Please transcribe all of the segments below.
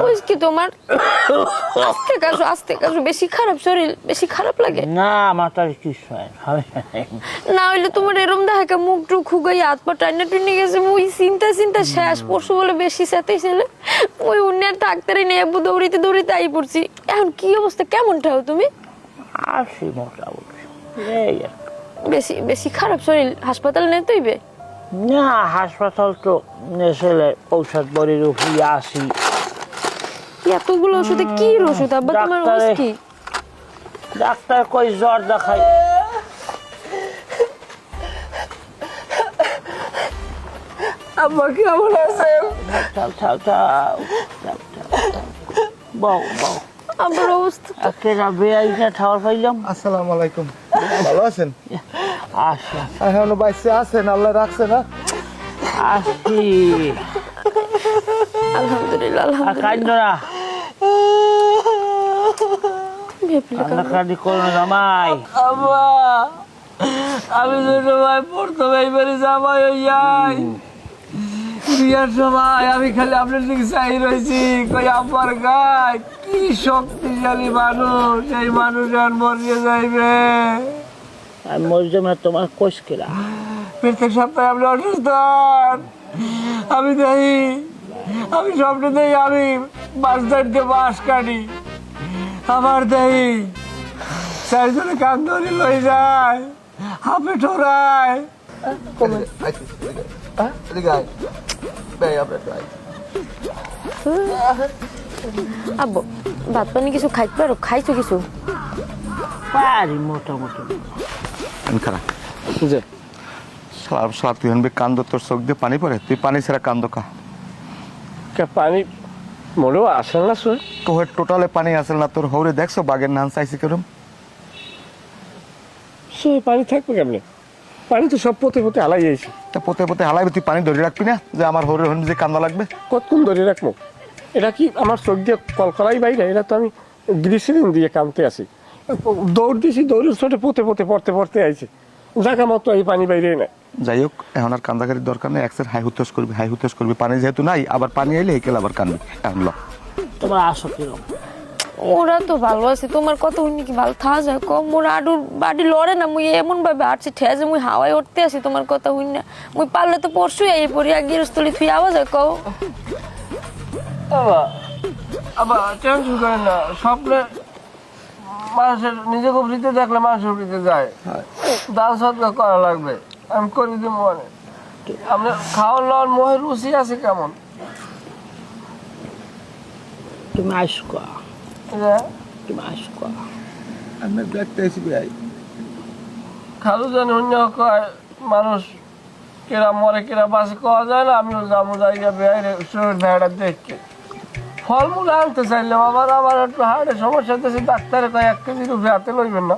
কইস কি তোমার আস্তে কাশো বেশি খারাপ শরীর বেশি খারাপ লাগে না মাথার কিছু না হইলে তোমার এরম দেখা মুখ টুক খুগাই হাত পা টাইনা টুনে গেছে ওই চিন্তা শেষ পরশু বলে বেশি সাথেছিল ওই উন্নয়ন ডাক্তারই নেই আব্বু দৌড়িতে আই পড়ছি এখন কি অবস্থা কেমন ঠাও তুমি আসি মোটামুটি বেশি বেশি খারাপ শরীর হাসপাতাল নিয়ে তৈবে না হাসপাতাল তো নেছিলে ঔষধ বড়ির উপরে আসি এতগুলো ওষুধে কি ওষুধ আব্বা তোমার ওষুধ কি ডাক্তার কই জ্বর দেখাই আব্বা কেমন আছেন বউ আমার অবস্থা একেরা বেআইনা ঠাওয়ার পাইলাম আসসালামু আলাইকুম ভালো আছেন আসি এখনো বাইসে আছেন আল্লাহ রাখছে না আসি আলহামদুলিল্লাহ কান্দরা কান্দি করো জামাই আব্বা আমি ছোট ভাই প্রথমে এইবারে জামাই হইয়াই বিয়ার সময় আমি খালি আপনার দিকে চাই রয়েছি কই আব্বার গায় কি শক্তিশালী মানুষ এই মানুষ আর মরিয়ে যাইবে আমি মরজাম না তোমার কোষ কেলা প্রত্যেক সপ্তাহে আপনি অসুস্থ হন। আমি দেখি আমি স্বপ্নে দেখি আমি বাস ধরতে বাস কাটি আমার দেখি চারজনে কান ধরে লই যায় হাফে ঠোরায় আব্বু ভাত পানি কিছু খাইতে পারো খাইছো কিছু পারি মোটামুটি খারাপ যে সালা তুই আনবি কান্দ তোর চোখ দিয়ে পানি পড়ে তুই পানি ছাড়া কান্দ কা পানি মনেও আসে না সই তোর টোটালে পানি আসে না তোর হৌরে দেখছো বাগের নান চাইছি কেরম সই পানি থাকবে কেমনে পানি তো সব পথে হালাই যাইছে তা পোতে হালাইবে তুই পানি ধরে রাখবি না যে আমার হৌরে হন যে কান্দা লাগবে কতক্ষণ ধরে রাখবো এটা কি আমার চোখ দিয়ে কলকলাই বাইরে এটা তো আমি গ্লিসারিন দিয়ে কামতে আসি দৌড় দিয়েছি দৌড়ের ছোটে পড়তে আইছে জায়গা মতো এই পানি বাইরে নাই যাই হোক এখন আর কান্দাকারির দরকার নেই একসের হাই হুতোষ করবি পানি যেহেতু নাই আবার পানি আইলে হেকেল আবার কানবি এখন ল তোমার আসো কিরম ওরা তো ভালো আছে তোমার কথা হইনি কি ভালো থাকা যায় কম মোর আডুর বাড়ি লড়ে না মুই এমন ভাবে আটছি ঠেজে মুই হাওয়ায় উঠতে আসি তোমার কথা হইনি না মুই পারলে তো পরশুই এই পরি আর গিরস্তলি ফি আওয়াজ হয় কও আবার টেনশন করেন না স্বপ্নে মানুষের নিজেকে ফ্রিতে দেখলে মানুষের ফ্রিতে যায় দান সৎকার করা লাগবে আমি করে দিব মানে আপনার খাওয়ার লওয়ার মোহের রুচি আছে কেমন তুমি আসো তুমি আসো আমি দেখতে এসি ভাই খালু জানি অন্য কয় মানুষ কেরা মরে কেরা বাসে কওয়া যায় না আমিও যাবো জায়গা বেড়ে শরীর ভেড়া দেখতে ফলমূল আনতে চাইলাম আমার একটু হাড়ে সমস্যা হতেছে ডাক্তারে কয় 1 কেজির উপরে হাতে লইবেন না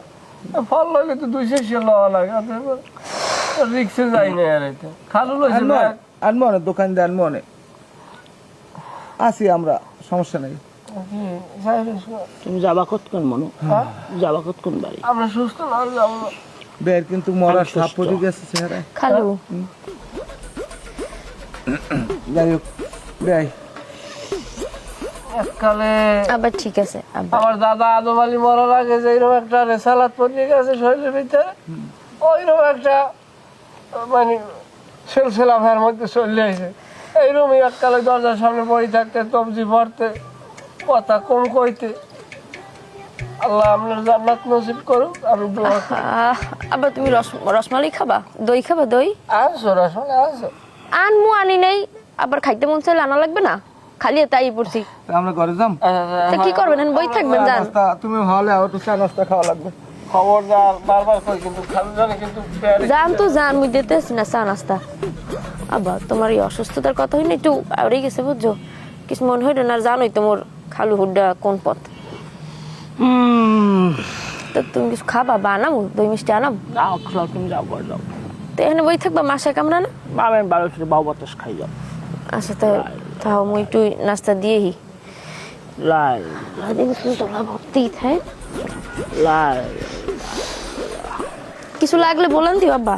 ফল লইলে তো 200 লওয়া লাগে রিক্সে যাই না আর এটা খালু লইছে আনবো না দোকান দিয়ে আনবো না আসি আমরা সমস্যা নেই তুমি যাবা কতক্ষণ মনো যাবা কতক্ষণ বাড়ি আমরা সুস্থ না যাবো না বের কিন্তু মরার সাপ পড়ে গেছে চেহারায় খালু যাই হোক বেয়াই এককালে আবার ঠিক আছে আব্বা আমার দাদা আদম আলী মরার আগে যে এরকম একটা রেসালাত পড়ে গেছে শরীরের ভিতরে ওইরকম একটা মানে সেলসেলা ভাইয়ের মধ্যে চলে আসে এইরকম এককালে দরজার সামনে পড়ে থাকতে তবজি পড়তে কথা কম কইতে আল্লাহ আপনার জান্নাত নসিব করুক আমি দোয়া করি আবার তুমি রসমালাই খাবা দই খাবা দই আসো রসমালাই আসো আনমু আনি নাই আবার খাইতে মন চাইলে আনা লাগবে না খালি তাই পড়ছি আমরা ঘরে যাম তা কি করবেন বই থাকবেন জান নাস্তা তুমি হলে একটু চা নাস্তা খাওয়া লাগবে খবরদার বারবার কই কিন্তু খালু জানে কিন্তু জান তো জান মুই দিতেছি না চা নাস্তা আবার তোমার এই অসুস্থতার কথা হই না একটু আউরে গেছে বুঝছো কিছু মন হইল না জানোই তো মোর খালু হুড্ডা কোন পথ তো তুমি কিছু খাবা বা আনামু দই মিষ্টি আনাম তুমি যাও তো এখানে বই থাকবা মাসে কামরা না আমি বারো বাবু বাতাস খাই যাও আচ্ছা তাও মুই একটু নাস্তা দিয়েহি লাই তোলা ভর্তি থাকে লাই কিছু লাগলে বলেন দিও আব্বা